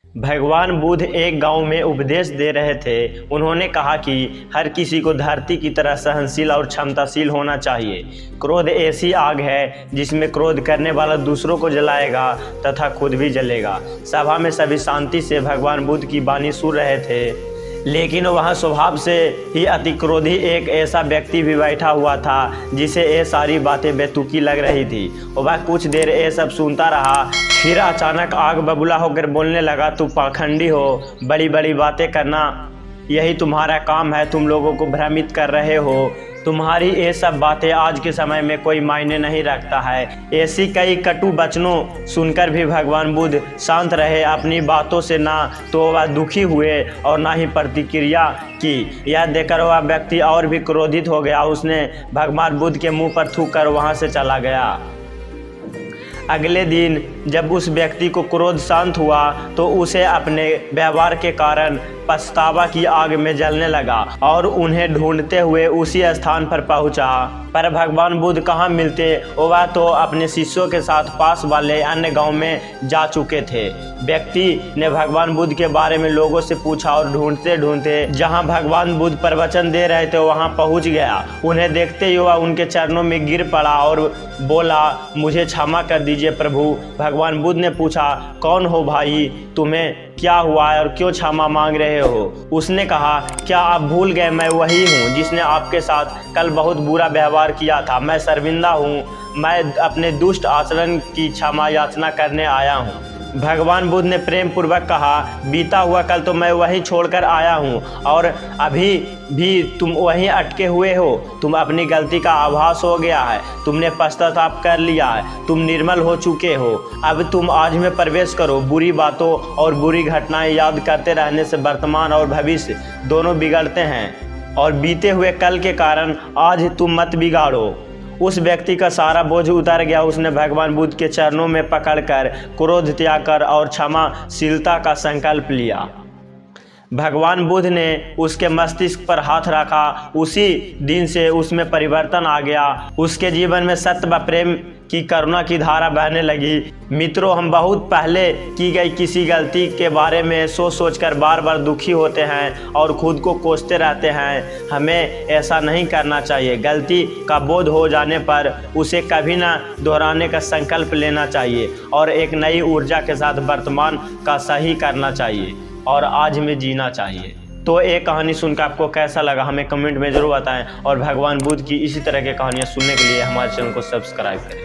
भगवान बुद्ध एक गांव में उपदेश दे रहे थे। उन्होंने कहा कि हर किसी को धरती की तरह सहनशील और क्षमताशील होना चाहिए। क्रोध ऐसी आग है जिसमें क्रोध करने वाला दूसरों को जलाएगा तथा खुद भी जलेगा। सभा में सभी शांति से भगवान बुद्ध की वाणी सुन रहे थे, लेकिन वहाँ स्वभाव से ही अति क्रोधी एक ऐसा व्यक्ति भी बैठा हुआ था जिसे ये सारी बातें बेतुकी लग रही थी। वह कुछ देर ये सब सुनता रहा, फिर अचानक आग बबूला होकर बोलने लगा, तू पाखंडी हो, बड़ी बड़ी बातें करना यही तुम्हारा काम है, तुम लोगों को भ्रमित कर रहे हो, तुम्हारी ये सब बातें आज के समय में कोई मायने नहीं रखता है। ऐसी कई कटु वचनों सुनकर भी भगवान बुद्ध शांत रहे। अपनी बातों से ना तो वह दुखी हुए और ना ही प्रतिक्रिया की। यह देखकर वह व्यक्ति और भी क्रोधित हो गया। उसने भगवान बुद्ध के मुंह पर थूक कर वहाँ से चला गया। अगले दिन जब उस व्यक्ति को क्रोध शांत हुआ तो उसे अपने व्यवहार के कारण पछतावा की आग में जलने लगा और उन्हें ढूंढते हुए उसी स्थान पर पहुंचा। पर भगवान बुद्ध कहाँ मिलते, वह तो अपने शिष्यों के साथ पास वाले अन्य गांव में जा चुके थे। व्यक्ति ने भगवान बुद्ध के बारे में लोगों से पूछा और ढूंढते ढूंढते जहां भगवान बुद्ध प्रवचन दे रहे थे वहां पहुंच गया। उन्हें देखते ही वह उनके चरणों में गिर पड़ा और बोला, मुझे क्षमा कर दीजिए प्रभु। भगवान बुद्ध ने पूछा, कौन हो भाई, तुम्हें क्या हुआ है और क्यों क्षमा मांग रहे हो? उसने कहा, क्या आप भूल गए, मैं वही हूँ जिसने आपके साथ कल बहुत बुरा व्यवहार किया था। मैं शर्मिंदा हूँ, मैं अपने दुष्ट आचरण की क्षमा याचना करने आया हूँ। भगवान बुद्ध ने प्रेम पूर्वक कहा, बीता हुआ कल तो मैं वहीं छोड़कर आया हूँ और अभी भी तुम वहीं अटके हुए हो। तुम अपनी गलती का आभास हो गया है, तुमने पश्चाताप कर लिया है, तुम निर्मल हो चुके हो। अब तुम आज में प्रवेश करो। बुरी बातों और बुरी घटनाएं याद करते रहने से वर्तमान और भविष्य दोनों बिगड़ते हैं और बीते हुए कल के कारण आज तुम मत बिगाड़ो। उस व्यक्ति का सारा बोझ उतर गया। उसने भगवान बुद्ध के चरणों में पकड़कर क्रोध त्याग कर और क्षमाशीलता का संकल्प लिया। भगवान बुद्ध ने उसके मस्तिष्क पर हाथ रखा। उसी दिन से उसमें परिवर्तन आ गया। उसके जीवन में सत्य व प्रेम की करुणा की धारा बहने लगी। मित्रों, हम बहुत पहले की गई किसी गलती के बारे में सोच सोचकर बार बार दुखी होते हैं और खुद को कोसते रहते हैं। हमें ऐसा नहीं करना चाहिए। गलती का बोध हो जाने पर उसे कभी ना दोहराने का संकल्प लेना चाहिए और एक नई ऊर्जा के साथ वर्तमान का सही करना चाहिए और आज में जीना चाहिए। तो एक कहानी सुनकर आपको कैसा लगा हमें कमेंट में ज़रूर बताएं और भगवान बुद्ध की इसी तरह की कहानियाँ सुनने के लिए हमारे चैनल को सब्सक्राइब करें।